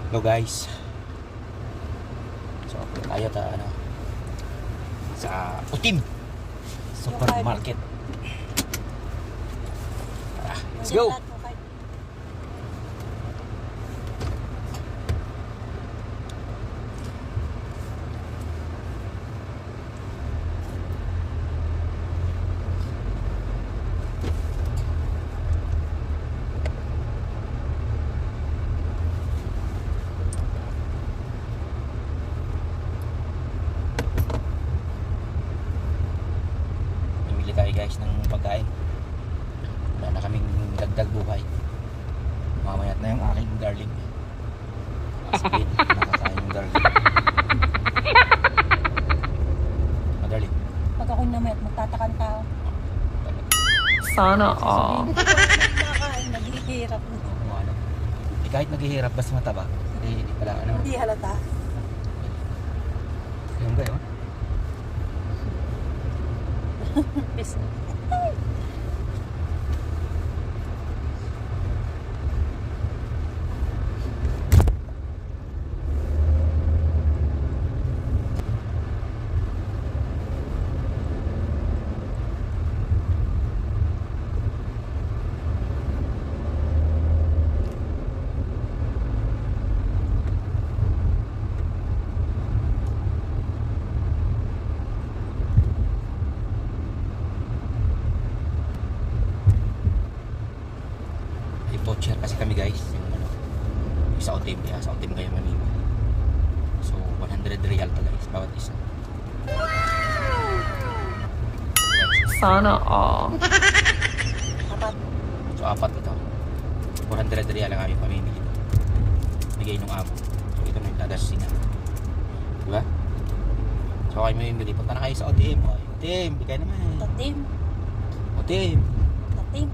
Hello guys. So tayo sa Utim Supermarket. Let's go. Tayo guys ng pagkain. Wala na kaming dagdag buhay. Mamayat na yung aking darling. Speed, nakakain yung darling. Darling. Pag ako'y namayat, magtatakan tao. Sana all. Nakain, naghihirap. Kahit naghihirap, basta mataba. Hindi pala ano. Hindi halata. Yung ba yun? Business. Voucher kasi kami guys, yung sa Utim, sa Utim kayo mamimili. So 100 real to guys bawat isa. Sana all. Apat. So apat ito. 400 real ang aming pamimili. Bigay nung amo. So ito na yung dadasin na. Diba? So kayo mamimili, punta na kayo sa Utim. Utim, bigay naman. Tatim. Utim. Tatim.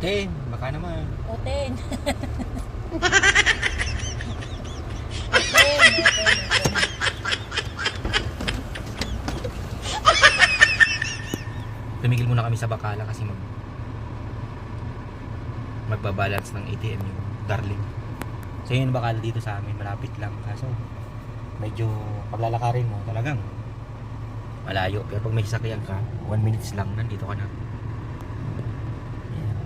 Utim, baka naman. Oten. Oten. Tumigil muna kami sa Bacala kasi magbabalance ng ATM yung darling. So yun yung Bacala dito sa amin, malapit lang. Kaso medyo paglalakarin mo talagang malayo. Pero pag may sasakyan ka, 1 minutes lang, nandito ka na. Yan.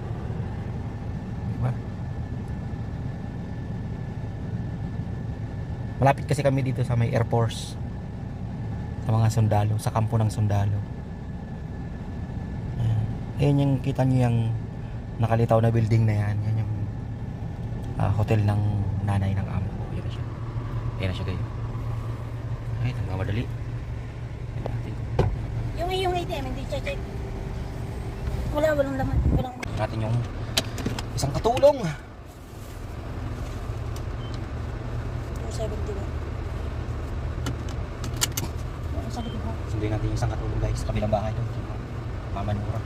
Diba? Malapit kasi kami dito sa may Air Force, sa mga sundalo, sa kampo ng sundalo. Ayan yung kita nyo yung nakalitaw na building na yan. Yan yung hotel ng nanay ng amo. Ayan na siya. Ayan na siya kayo. Ay, nagmamadali. Yung iyong ATM, hindi check. Walang laman. Walang. Natin yung isang katulong. 270 ba? Ano sa likod mo? Sundin natin yung isang katulong guys. Sa kabilang bahay doon. Mama Nura.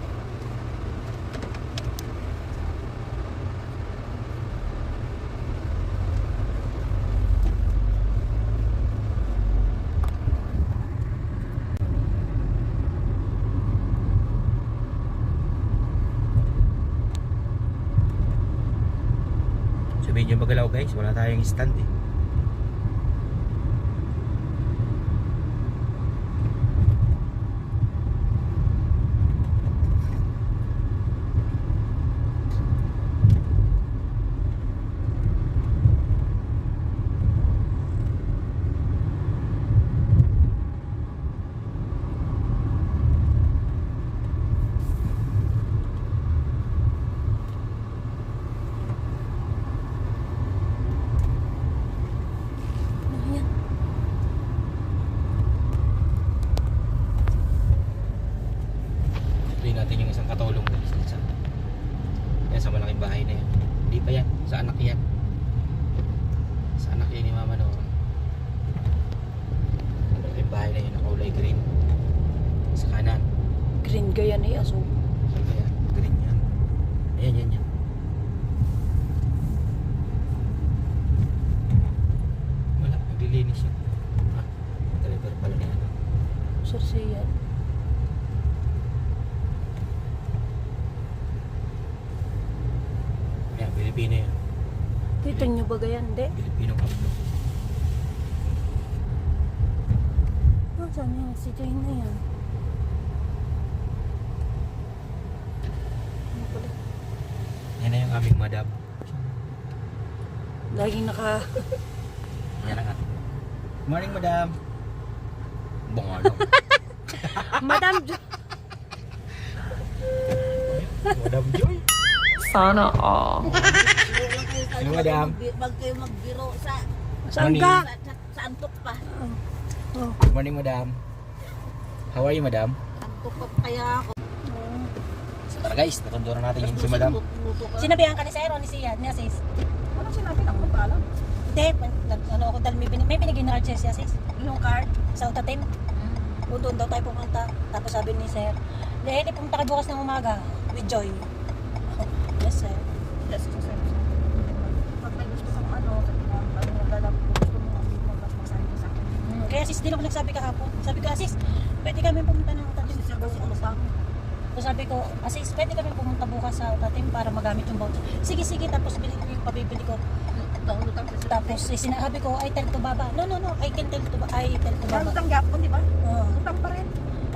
Sabihin nyo magalaw guys, wala tayong stand eh. Ano yan? Sabihin natin yung isang katulong guys. Yan sa malaking bahay na yan. Hindi pa yan, sa anak yan. Sa anak yan ni Mama Nora. Ang malaking bahay na yan, na kulay green. Sa kanan. Green gaya na yung aso. Ayan, green yan. Ayan, yan, yan. Wala, naglilinis yan. Ah, driver pala na yan. Sursiyan. Pilipino yan. Dito nyo ba ganyan? Hindi. Pilipino kaplo. Ah, saan yan? Si Jane na yan. Ano pala? Yan na yung aming madam. Laging naka... Yan na nga. Morning, madam. Bongano. Madam Madam Joy. Sana all. Ano, madam? Wag kayo magbiro sa Saan Morning. ka? sa antok pa. Oh. Morning, madam. How are you, madam? Antok pa kaya ako. So tara guys, natunduran natin yung si madam. Luto ka. Sinabihan ka ni Sir o ni Siya, ni Asis? Anong sinabi na kung paalam? Hindi, ano ako dahil may binigay na card si Asis. Yung card. Sa utatim. Doon daw tayo pumunta. Tapos sabi ni Sir, hindi pumunta ka bukas ng umaga with Joy. Yes, Sir. Yes, sir. Pag may gusto kang ano, gusto mo magsasabi ka sa akin. Kaya sis, din ako nagsabi kahapon. Sabi ko, Asis, pwede kami pumunta ng utatim. Kasi sir, kasi ano pa? So sabi ko, Asis, pwede kami pumunta bukas sa utatim para magamit yung voucher. Sige, sige. Tapos bilhin ko yung pabibili ko. Utang kasi. Tapos sinabi ko, I tell to Baba. No, I can tell to Baba. I tell to Baba. Utang gapon, di ba? Oo. Utang pa rin.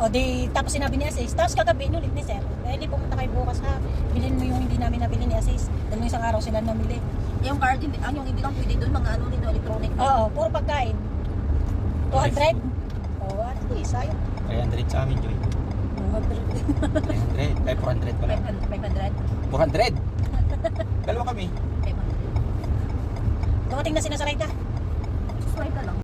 O di, tapos sinabi ni Asis, tapos kagabi ulit ni Sir, hindi pumunta kayo bukas ha, bilhin mo yung hindi namin nabili ni Asis, dahil nung isang araw sila namili. Yung card, yung hindi lang pwede doon, mga ano nito, electronic. Oo, puro pagkain. 200? Oo, at least, ayun. 300 sa amin, Joy. 200. 300. Ay, 400 pala. 500. 400. Dalawa kami. 500. Dumating na sila sa Rayta. Swipe na lang.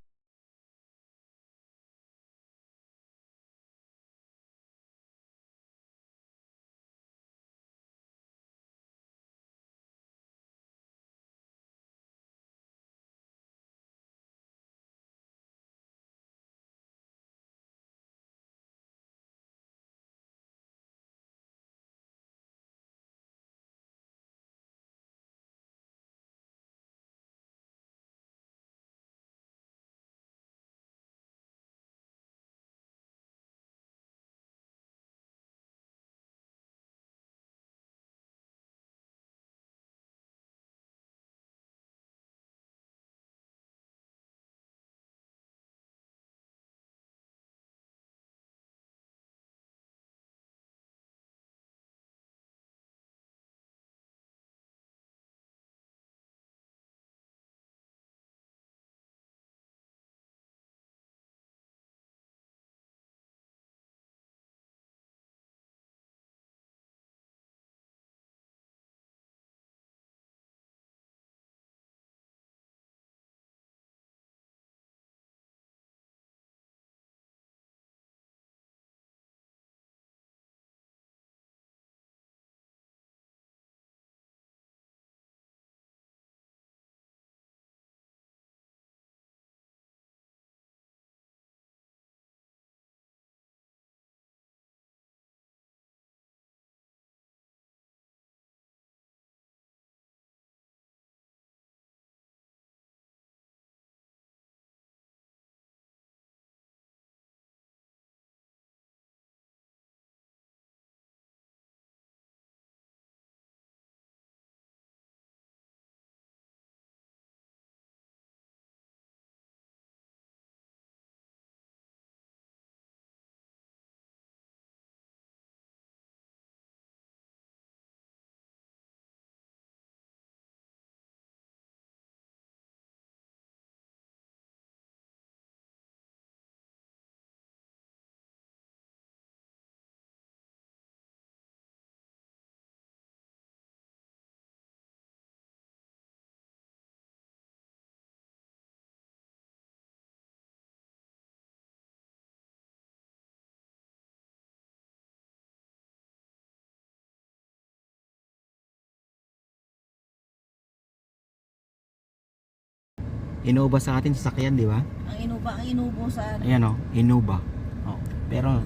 Innova sa atin sasakyan, di ba? Ang inubo sa ano. Ayan o, Innova. Oh. Pero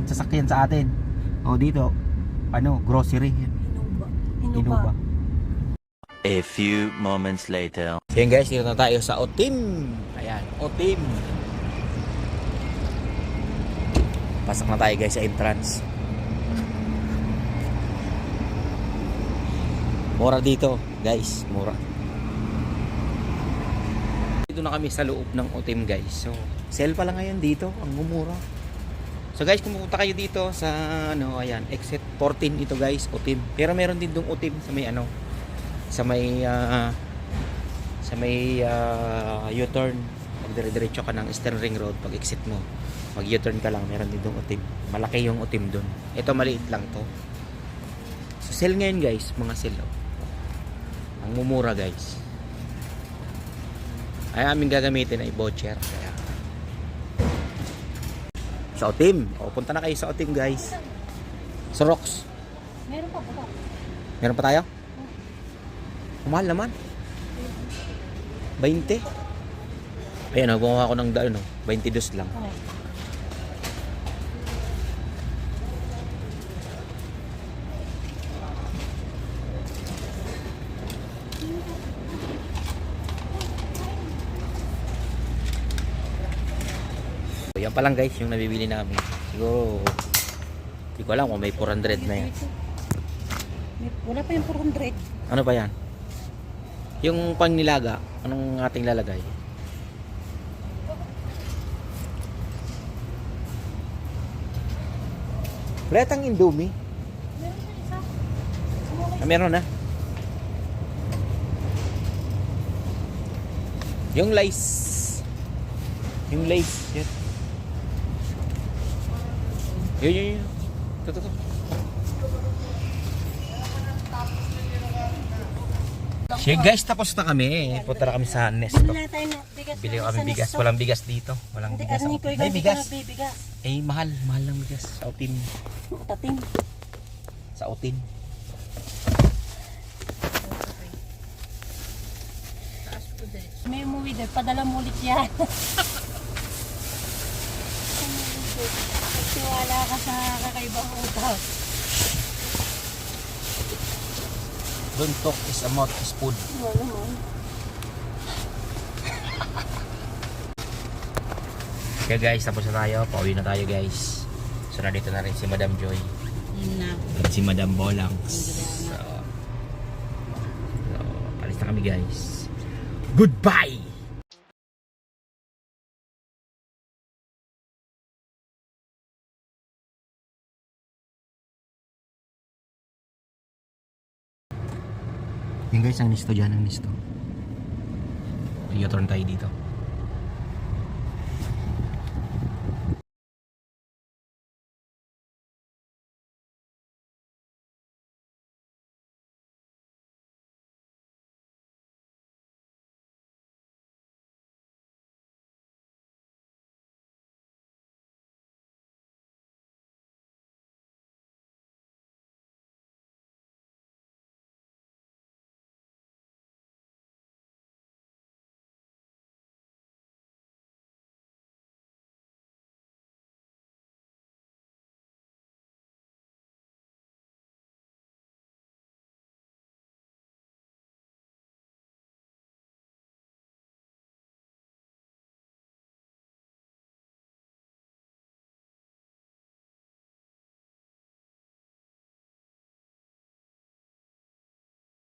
sasakyan sa atin. O dito, ano, grocery. Inuba. Innova. A few moments later. So yun guys, dito na tayo sa Otim. Ayan, Otim. Pasok na tayo guys sa entrance. Mura dito, guys. Mura. Dito na kami sa loob ng Utim, guys. So, sale pa lang ngayon dito. Ang mumura. So, guys, kung pupunta kayo dito sa, ano, ayan, exit 14 ito, guys, Utim. Pero meron din dong Utim sa may, ano, sa may, U-turn. Pag dire-diretso ka ng Eastern Ring Road, pag exit mo, mag U-turn ka lang, meron din dong Utim. Malaki yung Utim dun. Ito, maliit lang to. So, sale ngayon, guys, mga sale. Ang mumura, guys. Ay aming gagamitin ay voucher. Kaya sa Utim. O, punta na kayo sa Utim, guys. Sa Rocks. Meron pa ba? Meron pa tayo? Mahal naman. 20. Ayan, nagbuha ako ng 22 lang. Okay. So, yan pa lang, guys, yung nabibili namin. Siguro, hindi ko alam kung may 400 na yan. Wala pa yung 400. Ano pa yan? Yung pangnilaga, anong ating lalagay? Wala tang Indomie. Meron na. Yung lace. Yung lace. Yan. Yun. Ito. Sige, guys, tapos na kami. Punta na kami sa Nesto. Bili tayo ng bigas. Bili kami bigas. Walang bigas dito. Walang Hindi, bigas. Arnie ko, ikaw May hindi ka bigas. nagbibigas. Eh, mahal. Mahal ng bigas. Sa Utim. Tating. Sa Utim. May umuwi doon. Padala mo ulit yan. Nagtiwala ka sa kakaibang utang. Don't talk is a mouth is food. Wala mo. Kaya guys, tapos na tayo. Pauwi na tayo, guys. So, nandito na rin si Madam Joy. Yun na. At si Madam Bolangs. So, alis na kami, guys. Goodbye! Yung guys, ang nisto dyan, ang nisto. U-turn tayo dito.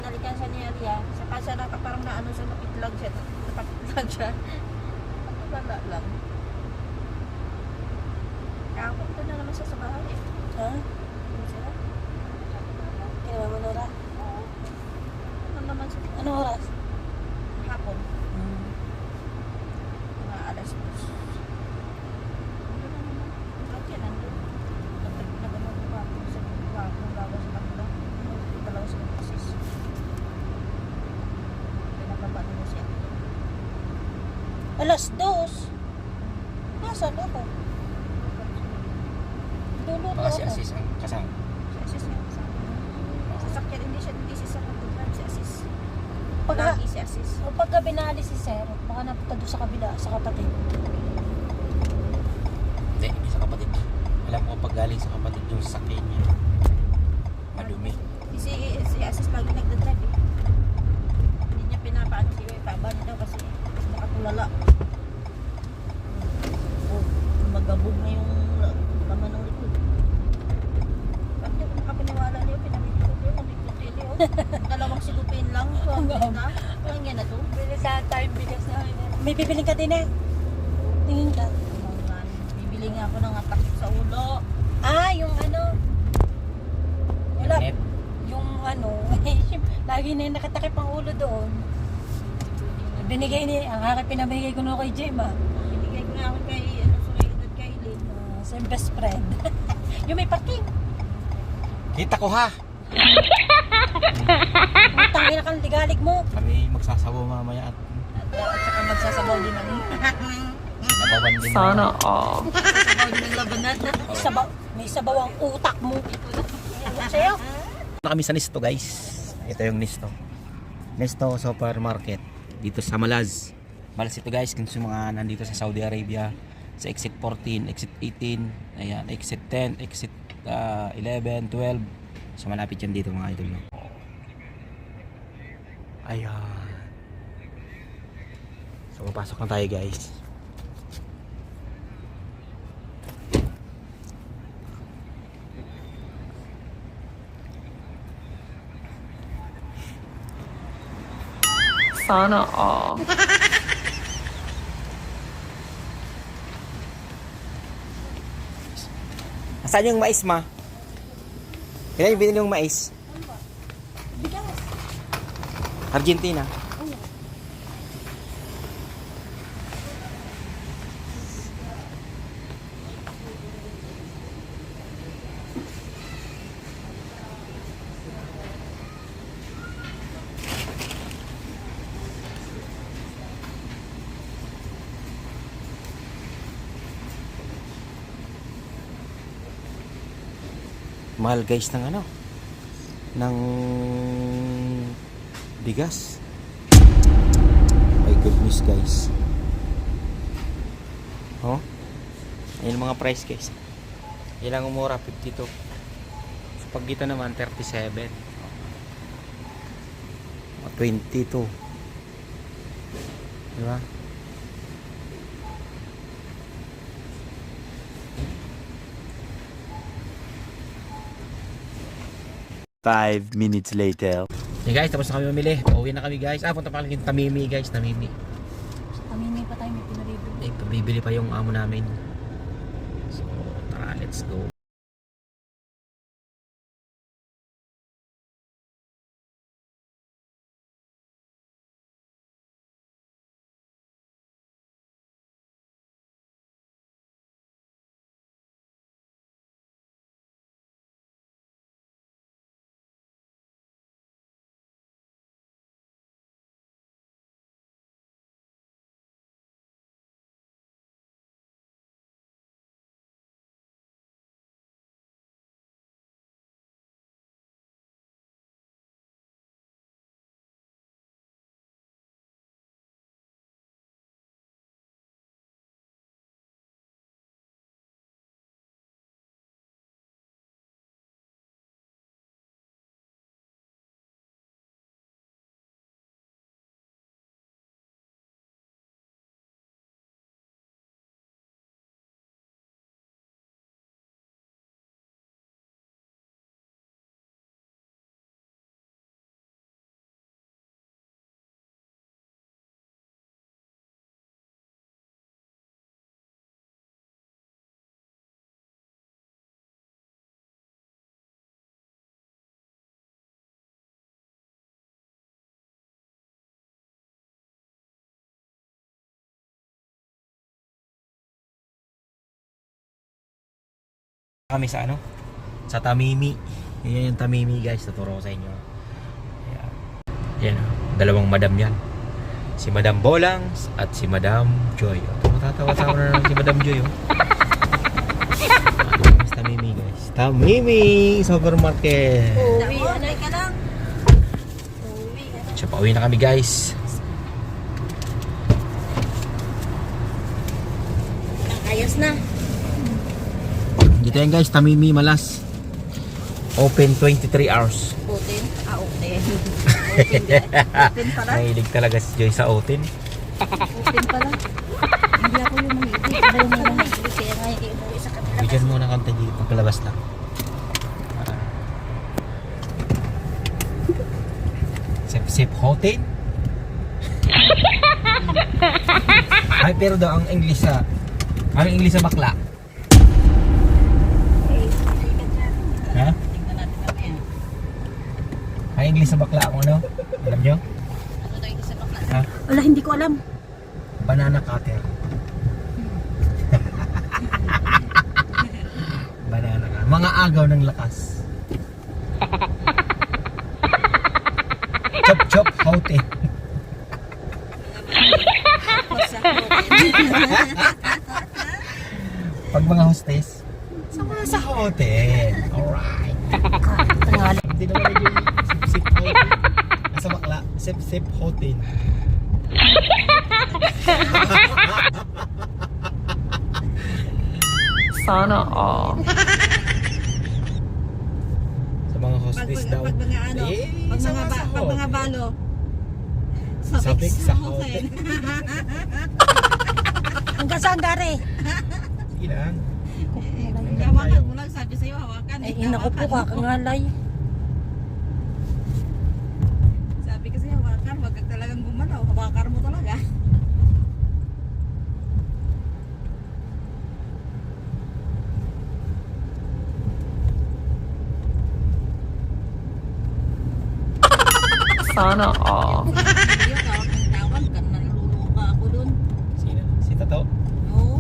Nalikan siya ni Alia. Saka siya parang naano siya, napitlag siya. Napitlag siya. Wala lang. Kakapunta na naman siya sa bahay eh. Ha? Ano siya? Kaya mo na. Ano naman siya? Anong oras? Hapon. Mga alas 2. Ano na naman? Vlog yan, nandun. Nagano ko pa sa bagong gawa sa kanila. Dalawa sa kasis. Pinababa nila siya. Alas 2. Nasaan ako? Luluto Baka si ako. Asis ang kasama. Si Asis nga kasama. Sasakyan, hindi siya sa kapitlan, si Asis. Pagka, Lagi si Asis. pagka binali si Sir, baka napunta doon sa kabila, sa kapatid. Hindi sa kapatid. Alam ko pag galing sa kapatid yung sasakyan niya. Madumi. Si Asis lagi nagdadrive eh. Hindi niya pinapaano si Paban daw kasi nakatulala. Magabog na yung laman ng likod. Bakit ako makapaniwala niyo, pinamigil ko yun, nabigil ko yun. Dalawang silupin lang. Ang yan na to. Bili sa time bigas na. May bibiling ka din eh. Tingin ka. Bibili nga ako ng atakip sa ulo. Ah, yung ano. Wala. Nep. Yung ano. Lagi na yung nakatakip ang ulo doon. Binigay ni, ang aking pinamigay ko na kay Gemma. Binigay ko nga ako kay, ano, Sumaylad kay Lynn. Sa yung best friend. Yung may parking. Kita ko ha! Ang tangin na kang ligalig mo. Kami magsasabaw mamaya at At saka magsasabaw din ako. sabawan din. Sana all. Sasabaw din ng labanan. Sabaw, may sabaw ang utak mo. Ano sa'yo? Na kami sa Nisto guys. Ito yung Nisto. Nisto Supermarket. Dito sa Malaz. Malaz ito guys kung sa mga nandito sa Saudi Arabia. Sa exit 14, exit 18, ayan, exit 10, exit 11, 12. So malapit yan dito mga idol. No? Ayan. So papasok na tayo guys. Sana all. Saan yung mais ma? Kailan yung binili yung mais? Argentina. Mahal guys ng ano? Ng bigas. My goodness guys. Oh. Ayun mga price guys. Ilang umura 52. So pag dito naman 37. 22. Diba? Five minutes later. Hey guys, tapos na kami mamili. Pauwi na kami guys. Punta pa kami yung Tamimi guys. Tamimi. Tamimi pa tayo may pinaribig. Bibili pa yung amo namin. So, tara, let's go. Kami sa ano? Sa Tamimi. Yan yung Tamimi guys, tuturo ko sa inyo. Ayan. Yan, dalawang madam yan. Si Madam Bolangs at si Madam Joy. Matatawa-tawa na lang si Madam Joy. Mas Tamimi guys. Tamimi Supermarket. Uwi, Anay ka lang. uwi. So pauwi na kami guys. Ayos na. Dito yan guys, Tamimi Malas. Open 23 hours. Putin. Open. Open pala. Mahilig talaga si Joy sa Otin. Open pala. Hindi ako yung mahilig. Iba yung mga mahilig. Kaya nga hindi umuwi sa kanila. Bigyan muna konti dito pagkalabas na. Sip hotel? Ay, pero daw ang English sa... Ang English sa bakla? Ha? Tingnan natin mamaya. Ang English sa bakla kung ano? Alam nyo? Ano tayo sa bakla? Ha? Wala, hindi ko alam. Banana cutter. Banana cutter. Mga agaw ng lakas. Chop chop hotel. Pag mga hostess, sama sa hotel. Alright. Tangali. Hindi naman yung sip hotel. Nasa bakla, sip hotel. Sana all. Sa mga hostess daw. Pag mga ano, Eh, pag sama mga, sa pag mga hotel. balo. Sabik sa hotel. Hanggang saan gari? Sige lang. Hawakan mo lang, sabi sa'yo, hawakan. Ay, naku po, kakangalay. Sabi kasi hawakan, wag ka talagang gumalaw. Hawakan mo talaga. Sana all. Hindi yung tawag ng tawag, kan naluluka ako dun. Sino? Si Tato? Oo.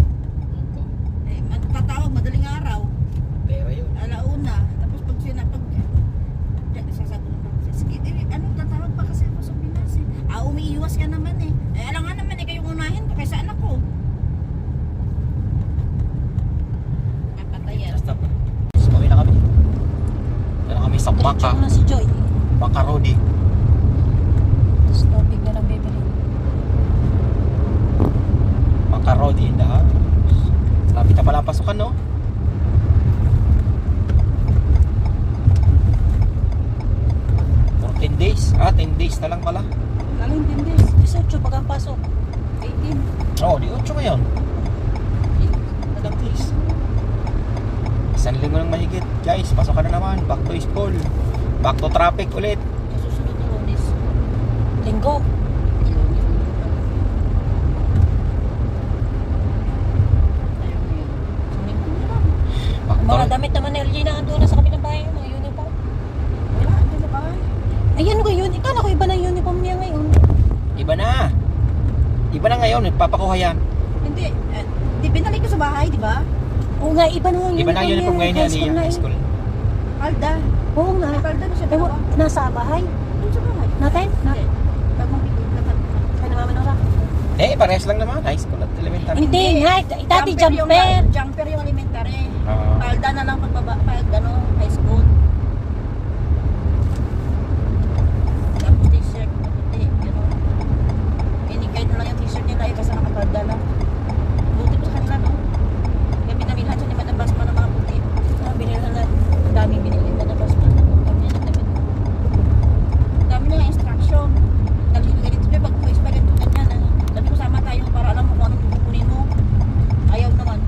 Eh, tatawag madaling araw. Pera yun. Alauna. Tapos pag sinapag, sasagot ko, sige, anong tatawag pa kasi ako sa Pinas eh. Umiiwas ka naman eh. Alam nga naman eh, kayong unahin ko kaysa anak ko. Kapatayan. Stop na. Sumawi na kami. Yan kami sa Diretso Baka. ko na si Joy. Baka Rodi. Tapos tubig na lang bibili. Baka Rodi in the house. Lapit na pala ang pasukan, no? For 10 days. 10 days na lang pala. Galing din din. 18 pag ang pasok. 18. Oo, di 8 ngayon. Ilang days. Isang linggo lang mahigit. Guys, pasok ka na naman. Back to school. Back to traffic ulit. Susunod na Lunes. Linggo. Ayaw na yun. Sumunod na lang. Back Ang to... mga damit naman ni LG na doon na sa kabilang bahay, yung mga uniform. Wala, hindi na ba? Ay, ano kayo? Ikala ko iba na yung uniform niya ngayon. Iba na. Iba na ngayon. Nagpapakuha yan. Hindi, di binalik ko sa bahay, di ba? Oo nga, iba na yung Iba na yun yung ngayon niya. High school. Alda. Oo nga. Alda na siya Ay, dalawa. nasa bahay. Doon sa bahay. Natin? Hindi. Pag mabigod na Ay, namaman ako. Eh, parehas lang naman. High school at elementary. Hindi nga, dati jumper. Jumper yung elementary. Ah. Palda na lang pagbaba, pag ano, high school. Tapos t-shirt, puti, gano'n. Kahit na lang yung t-shirt nila, eh, kasi nakapalda lang. Buti po sa kanila, no? Kaya binamilhan siya ni Madam Basma ng mga puti. Binili na. Ang daming binili ni Madam Basma. Ang dami niya ng damit. Ang dami niya yung instruction. Dalhin ka dito, pag puwis pa rin tulad niya na. Sabi ko, sama tayo para alam mo kung anong kukunin mo. Ayaw naman.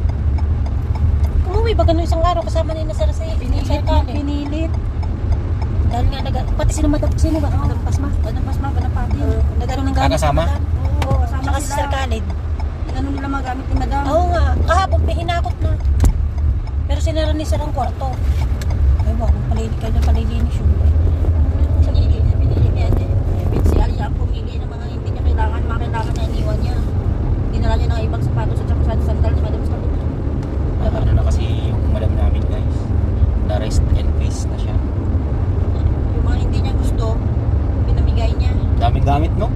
Umuwi ba ganun isang araw kasama nila sa Sir Kale? Pinilit. Dahil nga, pati sino ba? Madam Pasma? Madam Basma, Banapati. Nagano ng gamit. Kakasama? Oo, kasama Tsaka si sila. Sir Khalid. Ano nila magamit ni Madam? Oo nga, kahapon hinakot na. Pero sinara ni Sir ang kwarto. Ay ba, palilinis yun. Pinili niya. Si Alia ang pumili ng mga hindi niya kailangan, makailangan na iniwan niya. Dinala niya ng ibang sapatos at saka sandal ni Madam Basma. Ano na kasi yung madam namin, guys. The rest and peace na siya. Yung mga hindi niya gusto, pinamigay niya. Daming gamit, no?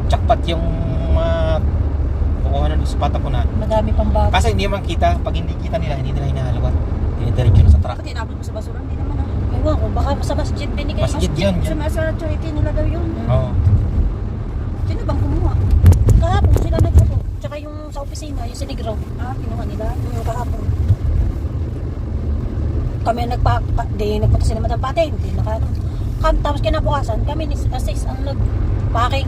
Jackpot yung kukuha na sa pata ko na. Madami pang bago. Kasi hindi man kita. Pag hindi kita nila, hindi nila hinahalawat. Dinidiretso na sa truck. Bakit inabot mo sa basura? Hindi naman ah. Ewan ko, baka sa masjid binigay. Masjid yun. Sa charity nila daw yun. Oo. Sino bang kumuha? Kahapon sila nagpupo. Tsaka yung sa opisina, yung sinigro. Kinuha nila. Yung kahapon. Kami nagpunta sila Madam Pate, hindi nakano. Tapos kinabukasan, kami ni Asis ang nag-packing.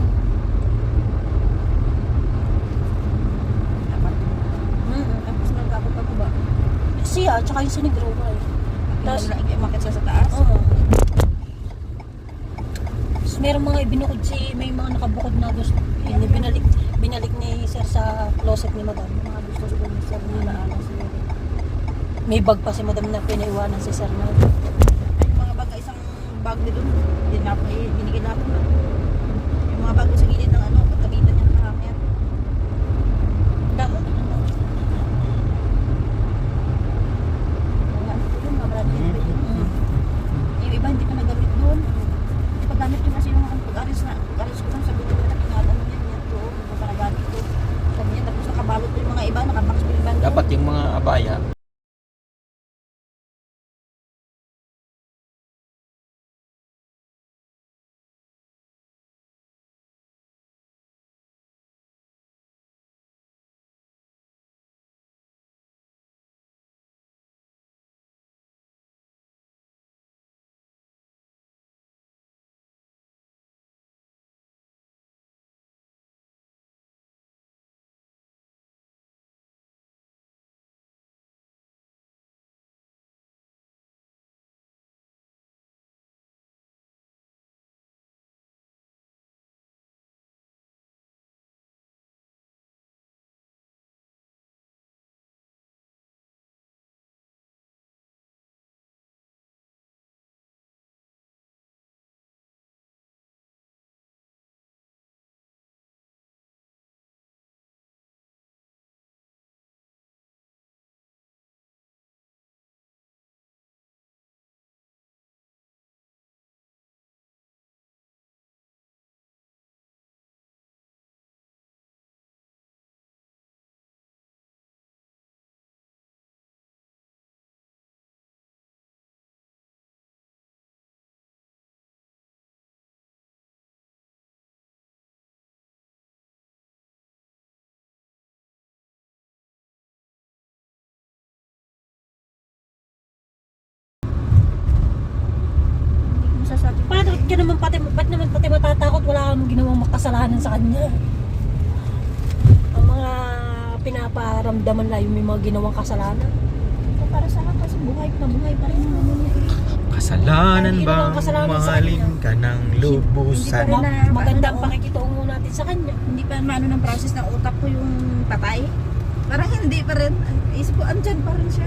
Tapos nagkabot pa ba? Siya, tsaka yung sinigro. Tapos, Tapos umakit siya sa taas. oo. Meron mga ibinukod may mga nakabukod na gusto. Binalik ni sir sa closet ni madam. Mga gusto siguro ni sir na naalang siguro. May bag pa si madam na pinaiwanan si sir na. Ay, yung mga bag, isang bag nito, binigyan na ako na. Yung mga bag sa gilid ng ano, pagkabitan niya ng hangin. Dahil, Mga ano yun, mga brand new pwede. Yung iba hindi pa nagamit doon. Hindi pa gamit yun kasi yung pag-aris ko lang sabi ko na pinatan niya niya doon. Hindi pa nagamit ko. Sabi niya, tapos nakabalot ko yung mga iba, nakabox ko yung band doon. Dapat yung mga abaya, Hindi ko masasabi. ba't naman pati matatakot? Wala kang ginawang makasalanan sa kanya. Ang mga pinaparamdaman lang yung may mga ginawang kasalanan. So, para sa akin kasi buhay pa rin yung ano niya eh. kasalanan Hindi bang naman kasalanan sa mahalin kanya. ka ng lubusan? Hindi pa rin Magandang pakikitungo natin sa kanya. Hindi pa maano ng process ng utak ko yung patay. Parang hindi pa rin. Ay, isip ko, andyan pa rin siya.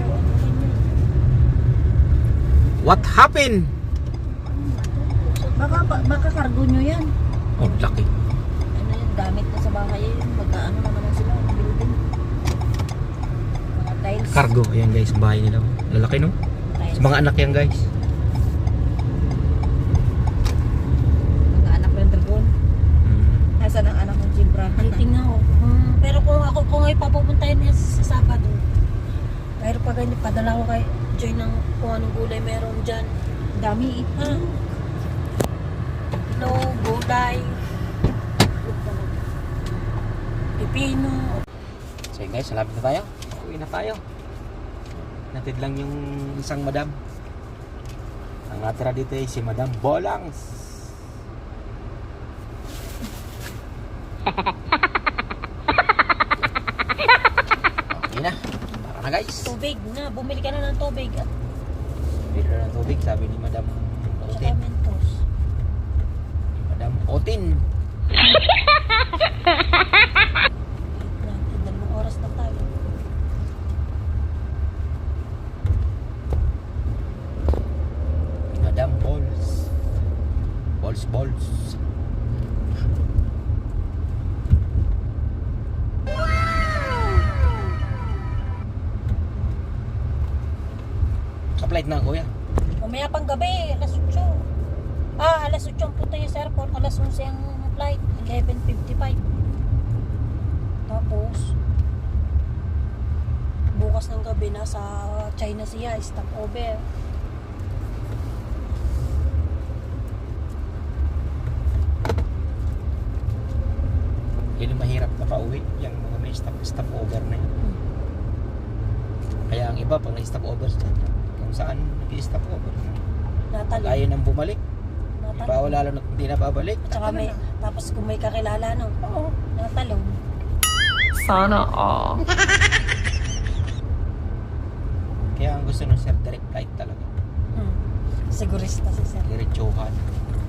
What happened? Baka cargo nyo yan. Oh, laki. Ano yun, gamit na sa bahay yun. Magkaano na naman sila, building. Mga tiles. Cargo, ayan guys, bahay nila. Lalaki no? Tiles. Sa mga anak yan guys. Mga anak ng dragon. Nasaan ang anak ng Jimbra? Tingnan ko. Pero kung ay papupuntahin niya sa Sabado, pero pag hindi padala ko kay Joy ng kung anong gulay meron dyan. Dami. No, gulay, pipino. So yun guys, salapit na tayo. Uwi na tayo. Natid lang yung isang madam. Ang natira dito ay si Madam Bolangs. Okay na. Tara na guys. Tubig na, bumili ka na ng tubig at Bili na ng tubig, sabi ni Madam saka Otin. Mentos. Madam Otin. Natin, 2 oras na tayo. Madam Balls. Balls. Ka-flight na kuya. Mamaya pang gabi, alas 8. Alas 8 ang punta niya sa airport, alas 11 ang flight, 11:55. Tapos, bukas ng gabi nasa China siya, stopover. Yun yung mahirap na pauwi. Yung mga may stop over na yun. Kaya ang iba pag na-stop over dyan, kung saan nag-stop over. Natalo. Ayaw nang bumalik. Natalo. Iba lalo na hindi na babalik. At saka may, tapos kung may kakilala, no? Oo. Natalong. Sana all. Kaya ang gusto ng sir, direct flight talaga. Sigurista si sir. Diretsuhan.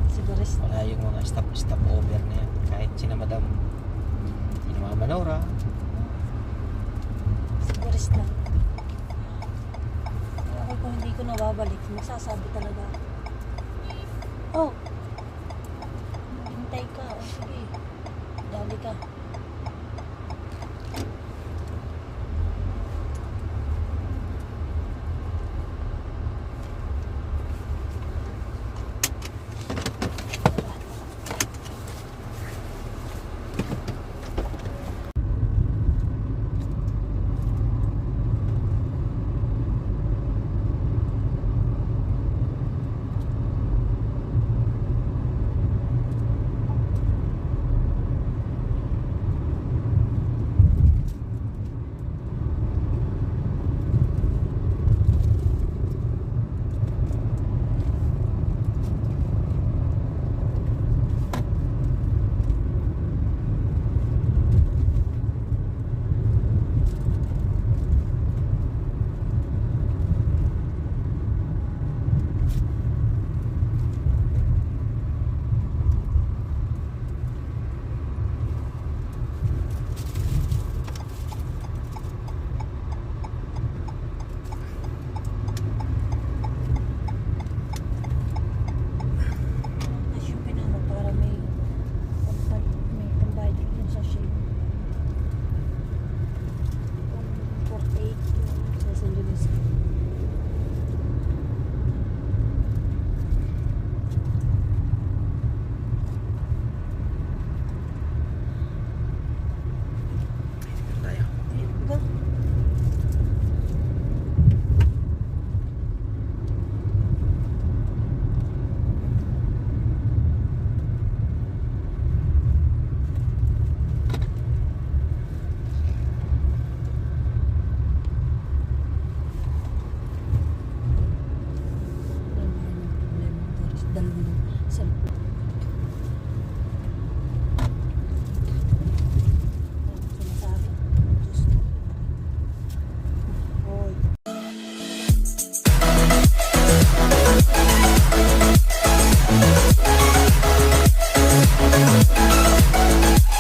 Sigurista. rest. Wala yung mga stop over na yan. Kahit sina Madam, sina Mama Nora, Rest lang. Ako kung hindi ko nababalik, magsasabi talaga ako. Oh,